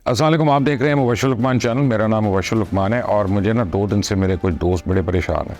अस्सलाम वालेकुम, आप देख रहे हैं मुबश्शिर लुकमान चैनल। मेरा नाम मुबश्शिर लुकमान है और मुझे ना 2 दिन से मेरे कुछ दोस्त बड़े परेशान हैं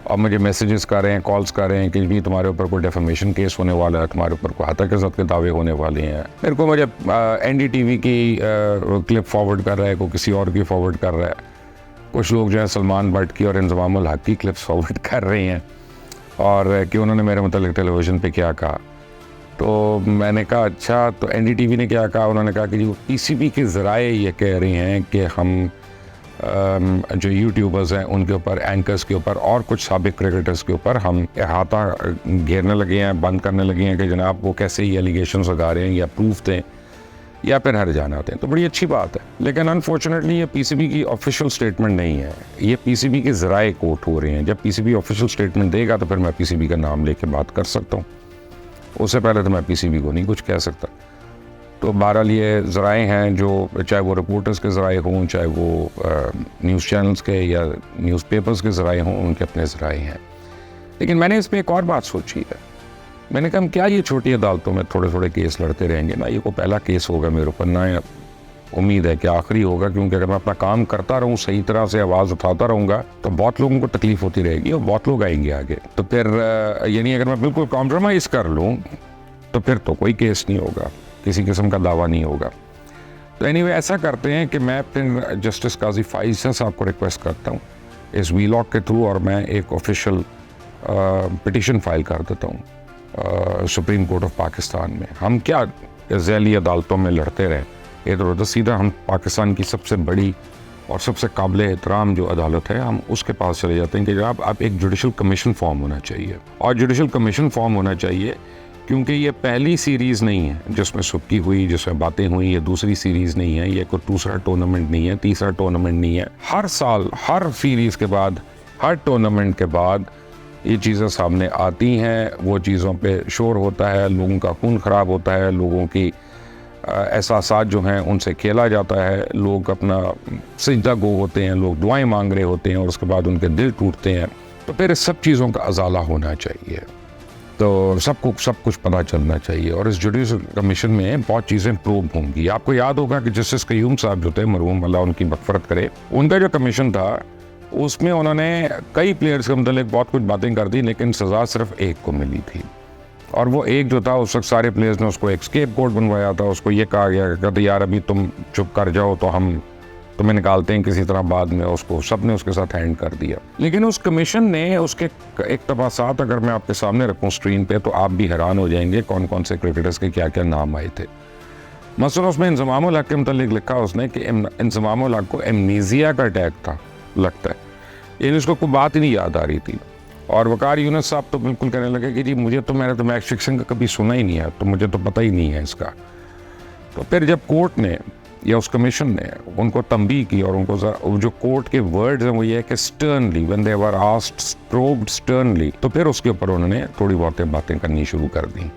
और मुझे मैसेजेस कर रहे हैं, कॉल्स कर रहे हैं कि भी तुम्हारे ऊपर कोई डेफेमेशन केस होने वाला है, तुम्हारे ऊपर कोई हत्या के दावे होने वाले हैं। मेरे को मुझे NDTV की क्लिप फॉरवर्ड कर रहा है, कोई किसी और की फॉरवर्ड कर रहा है। कुछ लोग जो है सलमान भट्ट की और इंज़माम उल हक की क्लिप्स फॉरवर्ड कर रहे हैं और कि उन्होंने मेरे मतलब टेलीविज़न पे क्या कहा। तो मैंने कहा अच्छा, तो NDTV ने क्या कहा? उन्होंने कहा कि जी वो PCB के ज़राए ये कह रही हैं कि हम जो यूट्यूबर्स हैं उनके ऊपर, एंकर्स के ऊपर और कुछ साबिक क्रिकेटर्स के ऊपर हम अहाता घेरने लगे हैं, बंद करने लगे हैं कि जनाब वो कैसे ही एलिगेशंस लगा रहे हैं या प्रूफ दें या फिर हर जाना आते हैं। तो बड़ी अच्छी बात है, लेकिन अनफॉर्चुनेटली ये PCB की ऑफिशियल स्टेटमेंट नहीं है, ये PCB के ज़राए कोट हो रहे हैं। जब PCB ऑफिशियल स्टेटमेंट देगा तो फिर मैं PCB का नाम लेके बात कर सकता हूँ, उससे पहले तो मैं PCB को नहीं कुछ कह सकता। तो बहरहाल ये ज़राए हैं जो, चाहे वो रिपोर्टर्स के ज़राए हों, चाहे वो न्यूज़ चैनल्स के या न्यूज़पेपर्स के ज़राए हों, उनके अपने ज़राए हैं। लेकिन मैंने इस पर एक और बात सोची है। मैंने कहा क्या ये छोटी अदालतों में थोड़े थोड़े केस लड़ते रहेंगे? ना ये कोई पहला केस होगा मेरे ऊपर, ना उम्मीद है कि आखिरी होगा, क्योंकि अगर मैं अपना काम करता रहूँ, सही तरह से आवाज़ उठाता रहूँगा तो बहुत लोगों को तकलीफ़ होती रहेगी और बहुत लोग आएंगे आगे। तो फिर यानी अगर मैं बिल्कुल कॉम्प्रोमाइज़ कर लूँ तो फिर तो कोई केस नहीं होगा, किसी किस्म का दावा नहीं होगा। तो एनीवे ऐसा करते हैं कि मैं फिर जस्टिस काजी फाइज़ साहब को रिक्वेस्ट करता हूँ इस वीलॉग के थ्रू, और मैं एक ऑफिशियल पिटिशन फाइल कर देता हूँ सुप्रीम कोर्ट ऑफ पाकिस्तान में। हम क्या ज़ैली अदालतों में लड़ते रहें, इधर उधर, सीधा हम पाकिस्तान की सबसे बड़ी और सबसे काबिल एहतराम जो अदालत है, हम उसके पास चले जाते हैं कि जनाब आप एक जुडिशल कमीशन फॉर्म होना चाहिए। और जुडिशल कमीशन फॉर्म होना चाहिए क्योंकि ये पहली सीरीज़ नहीं है जिसमें सुबकी हुई, जिसमें बातें हुई, ये दूसरी सीरीज़ नहीं है, ये कोई दूसरा टूर्नामेंट नहीं है, तीसरा टूर्नामेंट नहीं है। हर साल, हर सीरीज़ के बाद, हर टूर्नामेंट के बाद ये चीज़ें सामने आती हैं, वो चीज़ों पे शोर होता है, लोगों का खून ख़राब होता है, लोगों की एहसासात जो हैं उनसे खेला जाता है, लोग अपना सिजदा गो होते हैं, लोग दुआएं मांग रहे होते हैं और उसके बाद उनके दिल टूटते हैं। तो फिर इस सब चीज़ों का अजाला होना चाहिए, तो सबको सब कुछ पता चलना चाहिए। और इस जुडिशल कमीशन में बहुत चीज़ें प्रूव होंगी। आपको याद होगा कि जस्टिस क़य्यूम साहब जो थे, मरहूम, अल्लाह उनकी मग़फ़िरत करे, उनका जो कमीशन था उसमें उन्होंने कई प्लेयर्स के मतलब बहुत कुछ बातें कर दी, लेकिन सज़ा सिर्फ एक को मिली थी। और वो एक जो था, उस वक्त सारे प्लेयर्स ने उसको एक स्केप गोट बनवाया था। उसको ये कहा गया कहते यार अभी तुम चुप कर जाओ तो हम तुम्हें निकालते हैं किसी तरह बाद में। उसको सब ने उसके साथ हैंड कर दिया। लेकिन उस कमीशन ने उसके इक़्तिबासात अगर मैं आपके सामने रखूँ स्क्रीन पे, तो आप भी हैरान हो जाएंगे कौन कौन से क्रिकेटर्स के क्या क्या नाम आए थे। मसलन उसमें इंज़माम उल हक के मुतालिक लिखा उसने कि इंज़माम उल हक को एमनीज़िया का अटैक था, लगता है, यानी उसको कोई बात ही नहीं याद आ रही थी। और वकार यूनुस साहब तो बिल्कुल कहने लगे कि जी मैंने तो मैच फिक्सिंग का कभी सुना ही नहीं है, तो मुझे तो पता ही नहीं है इसका। तो फिर जब कोर्ट ने या उस कमीशन ने उनको तंबीह की और उनको जो कोर्ट के वर्ड्स हैं वो ये है कि sternly, when they were asked, probed sternly, तो फिर उसके ऊपर उन्होंने थोड़ी बहुत बातें करनी शुरू कर दी।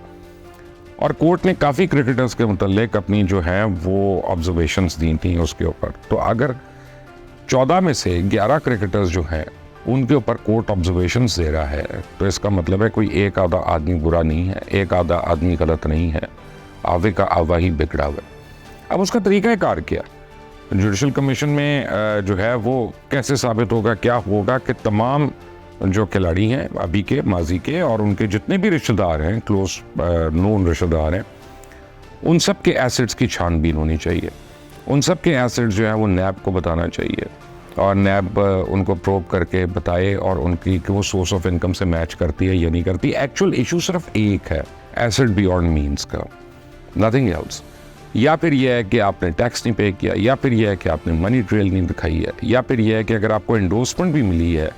और कोर्ट ने काफ़ी क्रिकेटर्स के मुताल्लिक अपनी जो है वो ऑब्जर्वेशंस दी थी उसके ऊपर। तो अगर 14 में से 11 क्रिकेटर्स जो हैं उनके ऊपर कोर्ट ऑब्जर्वेशंस दे रहा है, तो इसका मतलब है कोई एक आधा आदमी बुरा नहीं है, एक आधा आदमी गलत नहीं है, आवे का आवा ही बिगड़ा हुआ है। अब उसका तरीक़ाकार क्या? जुडिशल कमीशन में जो है वो कैसे साबित होगा, क्या होगा कि तमाम जो खिलाड़ी हैं अभी के, माजी के, और उनके जितने भी रिश्तेदार हैं, क्लोज नोन रिश्तेदार हैं, उन सब के एसेट्स की छानबीन होनी चाहिए। उन सब के एसेट्स जो है वो नैब को बताना चाहिए और नैब उनको प्रोब करके बताए और उनकी कि वो सोर्स ऑफ इनकम से मैच करती है या नहीं करती। एक्चुअल इशू सिर्फ एक है, एसेट बियॉन्ड मीन्स का, नथिंग एल्स। या फिर यह है कि आपने टैक्स नहीं पे किया, या फिर यह है कि आपने मनी ट्रेल नहीं दिखाई है, या फिर यह है कि अगर आपको एंडोर्समेंट भी मिली है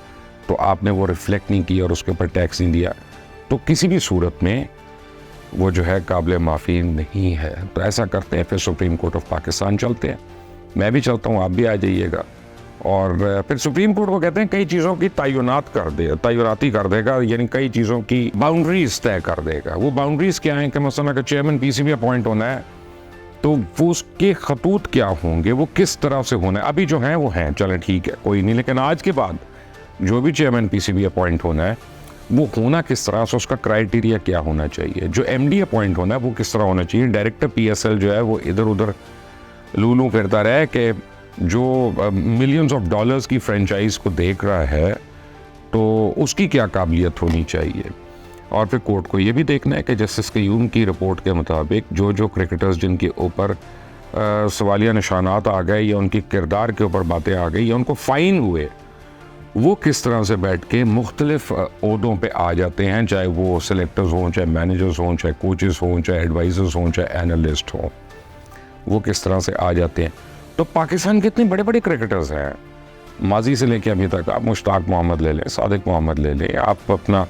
तो आपने वो रिफ्लेक्ट नहीं की और उसके ऊपर टैक्स नहीं दिया। तो किसी भी सूरत में वो जो है काबिल माफ़ी नहीं है। तो ऐसा करते हैं, फिर सुप्रीम कोर्ट ऑफ पाकिस्तान चलते हैं, मैं भी चलता हूँ, आप भी आ जाइएगा। और फिर सुप्रीम कोर्ट को कहते हैं कई चीज़ों की तयनाती कर देगा, यानी कई चीज़ों की बाउंड्रीज तय कर देगा। वो बाउंड्रीज क्या हैं कि मसलन अगर चेयरमैन PCB अपॉइंट होना है तो वो उसके खतूत क्या होंगे, वो किस तरह से होना है। अभी जो हैं वो हैं, चलें ठीक है, कोई नहीं, लेकिन आज के बाद जो भी चेयरमैन PCB अपॉइंट होना है वो होना किस तरह से, उसका क्राइटेरिया क्या होना चाहिए। जो MD अपॉइंट होना है वो किस तरह होना चाहिए। डायरेक्टर PSL जो है वो इधर उधर लूलू फिरता रहे कि जो मिलियंस ऑफ डॉलर्स की फ्रेंचाइज को देख रहा है तो उसकी क्या काबिलियत होनी चाहिए। और फिर कोर्ट को ये भी देखना है कि जस्टिस कयूम की रिपोर्ट के मुताबिक जो क्रिकेटर्स जिनके ऊपर सवालिया निशानात आ गए या उनकी किरदार के ऊपर बातें आ गई या उनको फ़ाइन हुए, वो किस तरह से बैठ के मुख्तलिफ ओहदों पे आ जाते हैं, चाहे वो सेलेक्टर्स हों, चाहे मैनेजर्स हों, चाहे कोचेस हों, चाहे एडवाइज़र्स हों, चाहे एनालिस्ट हों, वो किस तरह से आ जाते हैं। तो पाकिस्तान के इतने बड़े बड़े क्रिकेटर्स हैं माजी से लेके अभी तक। आप मुश्ताक मोहम्मद ले लें, सादिक मोहम्मद ले लें, आप अपना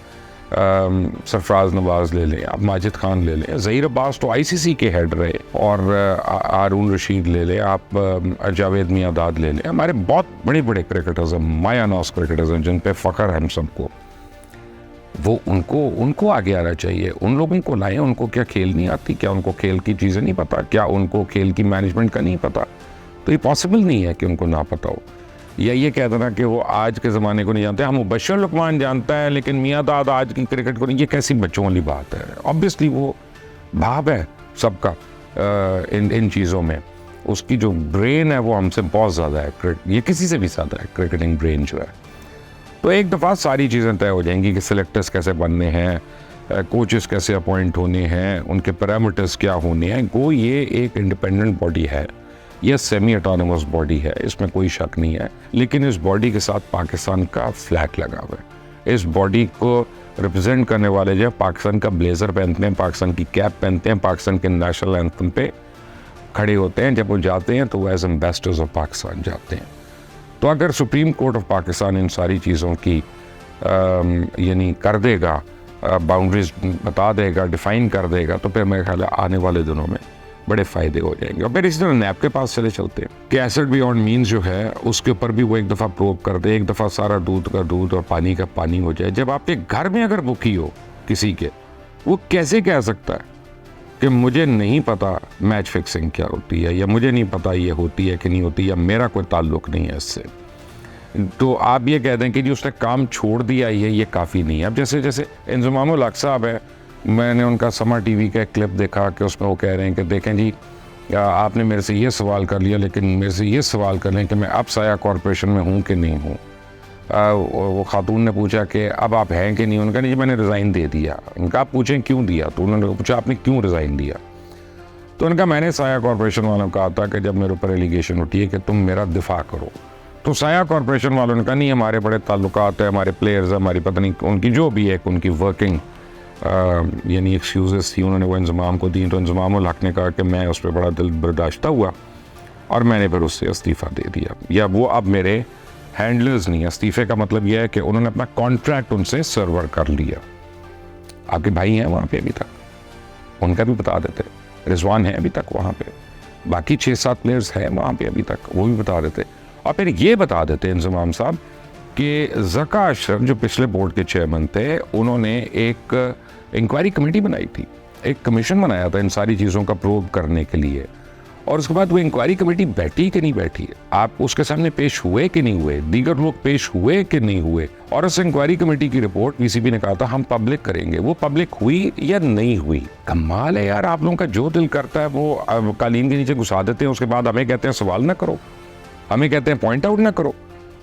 सरफराज नवाज़ ले लें, आप माजिद खान ले लें, ज़हीर अब्बास तो आईसीसी के हेड रहे, और हारून रशीद ले लें, आप जावेद मियाँदाद ले लें। हमारे बहुत बड़े बड़े क्रिकेटर्स हैं, माया नौस क्रिकेटर्स हैं जिन पे फ़ख्र है हम सबको। वो उनको आगे आना चाहिए, उन लोगों को लाएं। उनको क्या खेल नहीं आती? क्या उनको खेल की चीज़ें नहीं पता? क्या उनको खेल की मैनेजमेंट का नहीं पता? तो ये पॉसिबल नहीं है कि उनको ना पता हो। या ये कह देना कि वो आज के ज़माने को नहीं जानते। हम मुबशर लुकमान जानता है लेकिन मियाँदाद आज की क्रिकेट को नहीं, ये कैसी बच्चों वाली बात है। ऑब्वियसली वो भाव है सबका इन चीज़ों में, उसकी जो ब्रेन है वो हमसे बहुत ज़्यादा है, ये किसी से भी ज़्यादा है क्रिकेटिंग ब्रेन जो है। तो एक दफ़ा सारी चीज़ें तय हो जाएंगी कि सिलेक्टर्स कैसे बनने हैं, कोचेस कैसे अपॉइंट होने हैं, उनके पैरामीटर्स क्या होने हैं। गो ये एक इंडिपेंडेंट बॉडी है, यह सेमी ऑटोनोमस बॉडी है, इसमें कोई शक नहीं है, लेकिन इस बॉडी के साथ पाकिस्तान का फ्लैग लगा हुआ है। इस बॉडी को रिप्रेजेंट करने वाले जो पाकिस्तान का ब्लेज़र पहनते हैं, पाकिस्तान की कैप पहनते हैं, पाकिस्तान के नेशनल एंथम पे खड़े होते हैं। जब वो जाते हैं तो वो एज एम्बेसडर्स ऑफ पाकिस्तान जाते हैं। तो अगर सुप्रीम कोर्ट ऑफ पाकिस्तान इन सारी चीज़ों की यानी कर देगा, बाउंड्रीज बता देगा, डिफ़ाइन कर देगा, तो फिर मेरे ख्याल है आने वाले दिनों में बड़े फ़ायदे हो जाएंगे। और फिर इसी तरह नैब के पास चले चलते हैं कि एसेट बियॉन्ड मीन्स जो है उसके ऊपर भी वो एक दफ़ा प्रोब कर दे, एक दफ़ा सारा दूध का दूध और पानी का पानी हो जाए। जब आपके घर में अगर बुकी हो किसी के, वो कैसे कह सकता है कि मुझे नहीं पता मैच फिक्सिंग क्या होती है, या मुझे नहीं पता ये होती है कि नहीं होती, या मेरा कोई ताल्लुक़ नहीं है इससे। तो आप ये कह दें कि जी उसने काम छोड़ दिया, ये काफ़ी नहीं है। अब जैसे इंज़मामुल हक साहब है, मैंने उनका समा टीवी का एक क्लिप देखा कि उसमें वो कह रहे हैं कि देखें जी आपने मेरे से ये सवाल कर लिया, लेकिन मेरे से ये सवाल कर लें कि मैं अब साया कॉरपोरेशन में हूँ कि नहीं हूँ। वो खातून ने पूछा कि अब आप हैं कि नहीं, उनका नहीं जी मैंने रिज़ाइन दे दिया। उनका आप पूछें क्यों दिया, तो उन्होंने पूछा आपने क्यों रिज़ाइन दिया। तो उनका मैंने साया कॉरपोरेशन वालों को कहा था कि जब मेरे ऊपर एलिगेशन उठी है कि तुम मेरा दिफा करो, तो साया कॉरपोरेशन वालों ने कहा नहीं हमारे बड़े ताल्लुकात है, हमारे प्लेयर्स, हमारी पता नहीं उनकी जो भी है उनकी वर्किंग यानी एक्सक्यूज़ेस थी, उन्होंने वो इंज़माम को दी। तो इंज़मामुल हक ने कहा कि मैं उस पर बड़ा दिल बर्दाश्ता हुआ और मैंने फिर उससे इस्तीफ़ा दे दिया, या वो अब मेरे हैंडलर्स नहीं है। इस्तीफ़े का मतलब यह है कि उन्होंने अपना कॉन्ट्रैक्ट उनसे सर्वर कर लिया। आपके भाई हैं वहाँ पे अभी तक, उनका भी बता देते। रिजवान है अभी तक वहाँ पे, बाकी 6-7 प्लेयर्स हैं वहाँ पे अभी तक, वो भी बता देते। और फिर ये बता देते इंज़माम साहब कि ज़का अशरफ जो पिछले बोर्ड के चेयरमैन थे, उन्होंने एक इंक्वायरी कमेटी बनाई थी, एक कमीशन बनाया था इन सारी चीज़ों का प्रोब करने के लिए। और उसके बाद वो इंक्वायरी कमेटी बैठी कि नहीं बैठी, आप उसके सामने पेश हुए कि नहीं हुए, दीगर लोग पेश हुए कि नहीं हुए। और उस इंक्वायरी कमेटी की रिपोर्ट पीसीबी ने कहा था हम पब्लिक करेंगे, वो पब्लिक हुई या नहीं हुई। कमाल है यार, आप लोगों का जो दिल करता है वो कालीन के नीचे घुसा देते हैं, उसके बाद हमें कहते हैं सवाल ना करो, हमें कहते हैं पॉइंट आउट ना करो,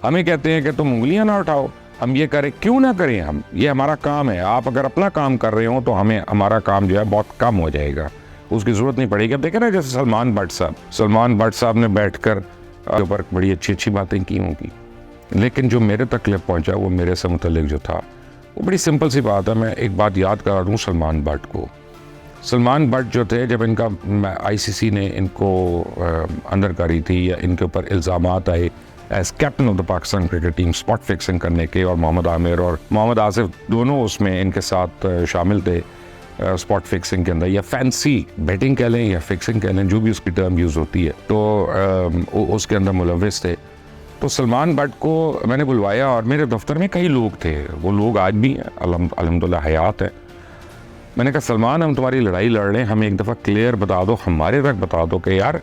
हमें कहते हैं कि तुम उंगलियां ना उठाओ। हम ये करें क्यों ना करें, हम ये हमारा काम है। आप अगर अपना काम कर रहे हो तो हमारा काम जो है बहुत कम हो जाएगा, उसकी ज़रूरत नहीं पड़ेगी। अब देखें ना जैसे सलमान भट्ट साहब ने बैठकर ऊपर बड़ी अच्छी बातें की होंगी, लेकिन जो मेरे तक क्लिप पहुंचा वो मेरे से मुतल्लिक जो था वो बड़ी सिंपल सी बात है। मैं एक बात याद करा दूँ सलमान भट्ट को। सलमान भट्ट जो थे, जब इनका आईसीसी ने इनको अंदर करी थी या इनके ऊपर इल्ज़ामात आए as captain of the Pakistan cricket team spot fixing करने के, और मोहम्मद आमिर और मोहम्मद आसिफ दोनों उसमें इनके साथ शामिल थे स्पॉट फिक्सिंग के अंदर, या फैंसी बैटिंग कह लें या फिक्सिंग कह लें, जो भी उसकी टर्म यूज़ होती है, तो उसके अंदर मुलव्विस थे। तो सलमान भट्ट को मैंने बुलवाया और मेरे दफ्तर में कई लोग थे, वो लोग आज भी हैं अल्हम्दुलिल्लाह हयात है। मैंने कहा सलमान हम तुम्हारी लड़ाई लड़ रहे हैं, हमें एक दफ़ा क्लियर बता दो, हमारे तक बता दो कि यार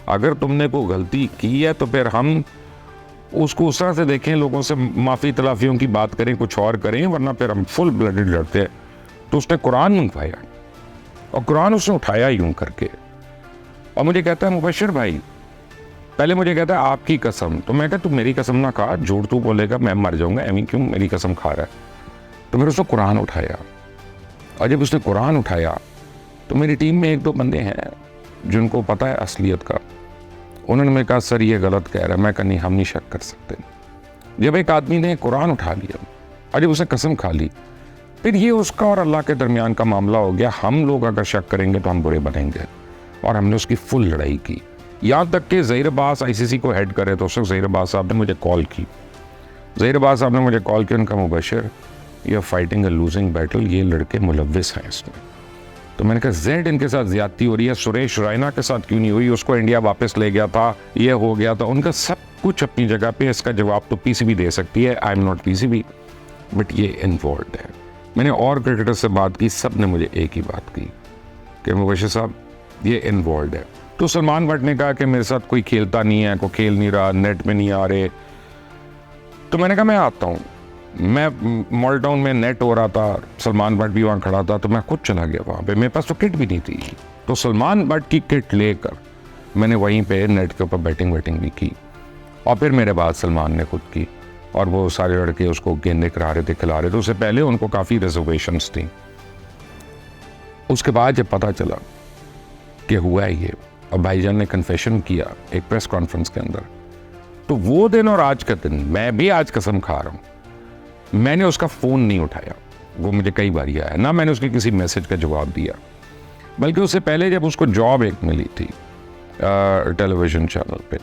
अगर तुमने कोई गलती की है तो फिर हम उसको उस तरह से देखें, लोगों से माफ़ी तलाफ़ियों की बात करें, कुछ और करें, वरना फिर हम फुल ब्लडेड लड़ते हैं। तो उसने कुरान मंगवाया और कुरान उसने उठाया यूं करके और मुझे कहता है मुबशर भाई पहले मुझे कहता है आपकी कसम, तो मैं कहता तू मेरी कसम ना खा, झूठ तू बोलेगा मैं मर जाऊंगा, एमी क्यों मेरी कसम खा रहा है। तो फिर उसने कुरान उठाया, और जब उसने कुरान उठाया तो मेरी टीम में 1-2 बंदे हैं जिनको पता है असलियत का, उन्होंने मेरे कहा सर ये गलत कह रहा है। मैं कहा नहीं, हम नहीं शक कर सकते। जब एक आदमी ने कुरान उठा लिया और जब उसने कसम खा ली, फिर ये उसका और अल्लाह के दरमियान का मामला हो गया। हम लोग अगर शक करेंगे तो हम बुरे बनेंगे, और हमने उसकी फुल लड़ाई की। यहाँ तक कि ज़हीर अब्बास ICC को हेड करे तो उस वक्त ज़हीर अब्बास साहब ने मुझे कॉल की। ज़हीर अब्बास साहब ने मुझे कॉल की, उनका Mubashar you are fighting a losing battle, ये लड़के मुलव्विस हैं इसमें। तो मैंने कहा जेड इनके साथ ज्यादती हो रही है, सुरेश रैना के साथ क्यों नहीं हुई, उसको इंडिया वापस ले गया था, ये हो गया था। उनका सब कुछ अपनी जगह पे, इसका जवाब तो PCB दे सकती है, I am not PCB, but ये इन्वॉल्व है। मैंने और क्रिकेटर से बात की, सब ने मुझे एक ही बात की कि मुबशर साहब ये इन्वॉल्व है। तो सलमान भट्ट ने कहा कि मेरे साथ कोई खेलता नहीं है, कोई खेल नहीं रहा, नेट में नहीं आ रहे। तो मैंने कहा मैं आता हूँ। मैं मॉल टाउन में नेट हो रहा था, सलमान भट्ट भी वहाँ खड़ा था, तो मैं खुद चला गया वहाँ पे। मेरे पास तो किट भी नहीं थी, तो सलमान भट्ट की किट लेकर मैंने वहीं पे नेट के ऊपर बैटिंग भी की। और फिर मेरे बाद सलमान ने खुद की, और वो सारे लड़के उसको गेंदें करा रहे थे, खिला रहे थे। उससे पहले उनको काफ़ी रिजर्वेशंस थी। उसके बाद जब पता चला कि हुआ है ये, और भाईजान ने कन्फेशन किया एक प्रेस कॉन्फ्रेंस के अंदर, तो वो दिन और आज का दिन, मैं भी आज कसम खा रहा हूँ, मैंने उसका फ़ोन नहीं उठाया। वो मुझे कई बार आया ना, मैंने उसके किसी मैसेज का जवाब दिया। बल्कि उससे पहले जब उसको जॉब एक मिली थी टेलीविज़न चैनल पे,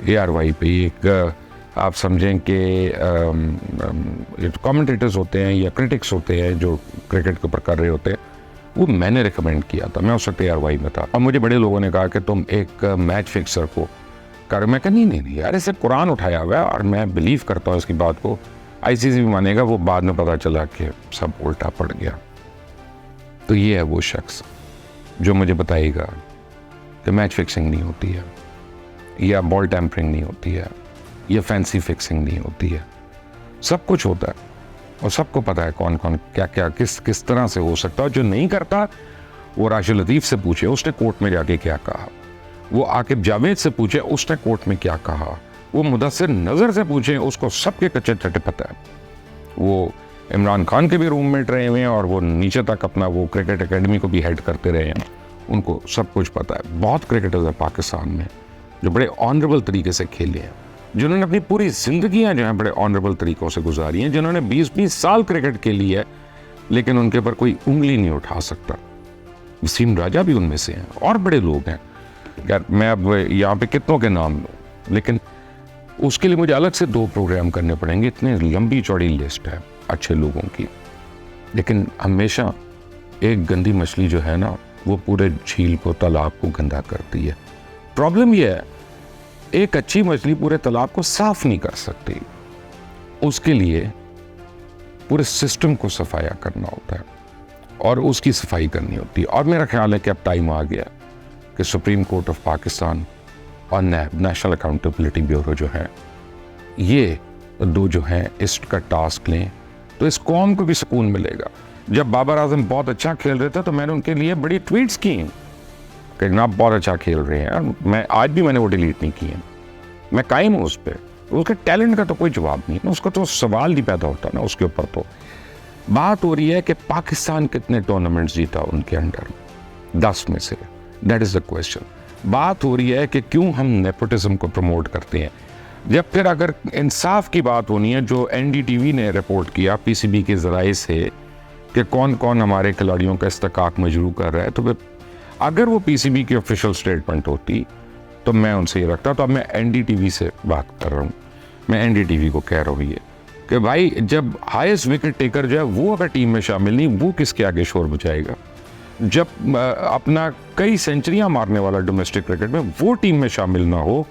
ARY पे, एक आप समझें कि कमेंटेटर्स होते हैं या क्रिटिक्स होते हैं जो क्रिकेट के ऊपर कर रहे होते हैं, वो मैंने रिकमेंड किया था। मैं उस वक्त ARY में था, और मुझे बड़े लोगों ने कहा कि तुम एक मैच फिक्सर को कर। मैं कहा नहीं यार, इसे कुरान उठाया हुआ है और मैं बिलीव करता हूँ इसकी बात को, ICC भी मानेगा। वो बाद में पता चला कि सब उल्टा पड़ गया। तो ये है वो शख्स जो मुझे बताएगा कि मैच फिक्सिंग नहीं होती है, या बॉल टैम्परिंग नहीं होती है, या फैंसी फिक्सिंग नहीं होती है। सब कुछ होता है, और सबको पता है कौन कौन क्या क्या किस तरह से हो सकता है। जो नहीं करता वो राशिद लतीफ़ से पूछे, उसने कोर्ट में जाके क्या कहा। वो आकिब जावेद से पूछे, उसने कोर्ट में क्या कहा। वो मुदस्सिर नज़र से पूछे, उसको सबके कच्चे चट्टे पता है। वो इमरान खान के भी रूममेट रहे हुए हैं, और वो नीचे तक अपना वो क्रिकेट एकेडमी को भी हेड करते रहे हैं। उनको सब कुछ पता है। बहुत क्रिकेटर्स हैं पाकिस्तान में जो बड़े ऑनरेबल तरीके से खेले हैं, जिन्होंने अपनी पूरी ज़िंदगियाँ जो हैं बड़े ऑनरेबल तरीक़ों से गुजारी हैं, जिन्होंने 20-20 साल क्रिकेट खेली है, लेकिन उनके ऊपर कोई उंगली नहीं उठा सकता। वसीम राजा भी उनमें से हैं, और बड़े लोग हैं। यार मैं अब यहाँ पे कितनों के नाम लूँ, लेकिन उसके लिए मुझे अलग से 2 प्रोग्राम करने पड़ेंगे। इतनी लंबी चौड़ी लिस्ट है अच्छे लोगों की। लेकिन हमेशा एक गंदी मछली जो है ना, वो पूरे झील को, तालाब को गंदा करती है। प्रॉब्लम यह है, एक अच्छी मछली पूरे तालाब को साफ नहीं कर सकती। उसके लिए पूरे सिस्टम को सफाया करना होता है, और उसकी सफाई करनी होती है। और मेरा ख्याल है कि अब टाइम आ गया कि सुप्रीम कोर्ट ऑफ पाकिस्तान और नेशनल अकाउंटेबिलिटी ब्यूरो जो है, ये 2 जो हैं इसका टास्क लें, तो इस कौम को भी सुकून मिलेगा। जब बाबर आजम बहुत अच्छा खेल रहे थे तो मैंने उनके लिए बड़ी ट्वीट्स की कि जनाब बहुत अच्छा खेल रहे हैं, और मैं आज भी मैंने वो डिलीट नहीं किए। मैं कायम हूँ उस पर। उसके टैलेंट का तो कोई जवाब नहीं ना, उसका तो सवाल नहीं पैदा होता ना उसके ऊपर। तो बात हो रही है कि पाकिस्तान कितने टूर्नामेंट्स जीता उनके अंडर, 10 में से, दैट इज़ द क्वेश्चन। बात हो रही है कि क्यों हम नेपोटिज्म को प्रमोट करते हैं। जब फिर अगर इंसाफ की बात होनी है, जो NDTV ने रिपोर्ट किया PCB के ज़राए से कि कौन कौन हमारे खिलाड़ियों का इस्तेकाक मजरू कर रहा है, तो फिर अगर वो PCB की ऑफिशियल स्टेटमेंट होती तो मैं उनसे ये रखता। तो अब मैं NDTV से बात कर रहा हूँ, मैं NDTV को कह रहा हूँ ये कि भाई, जब हाईएस्ट विकेट टेकर जो है वो अगर टीम में शामिल नहीं, वो किसके आगे शोर मचाएगा। जब अपना कई सेंचुरियां मारने वाला डोमेस्टिक क्रिकेट में वो टीम में शामिल ना हो,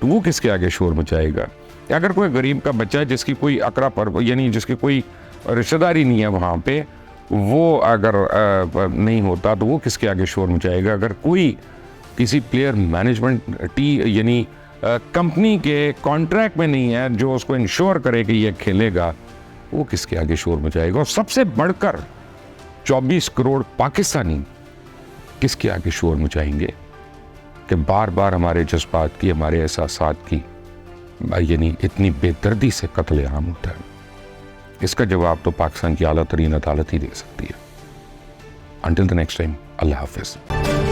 तो वो किसके आगे शोर मचाएगा। अगर कोई गरीब का बच्चा है जिसकी कोई अकरा पर, यानी जिसकी कोई रिश्तेदारी नहीं है वहाँ पे, वो अगर नहीं होता तो वो किसके आगे शोर मचाएगा। अगर कोई किसी प्लेयर मैनेजमेंट यानी कंपनी के कॉन्ट्रैक्ट में नहीं है जो उसको इंश्योर करे कि ये खेलेगा, वो किसके आगे शोर मचाएगा। और सबसे बढ़कर 24 करोड़ पाकिस्तानी किसके आगे शोर मचाएंगे। कि बार बार हमारे जज्बात की, हमारे एहसासात की यानी इतनी बेदर्दी से कत्लेआम होता है, इसका जवाब तो पाकिस्तान की आला तरीन अदालत ही दे सकती है। अंटिल द नेक्स्ट टाइम, अल्लाह हाफिज़।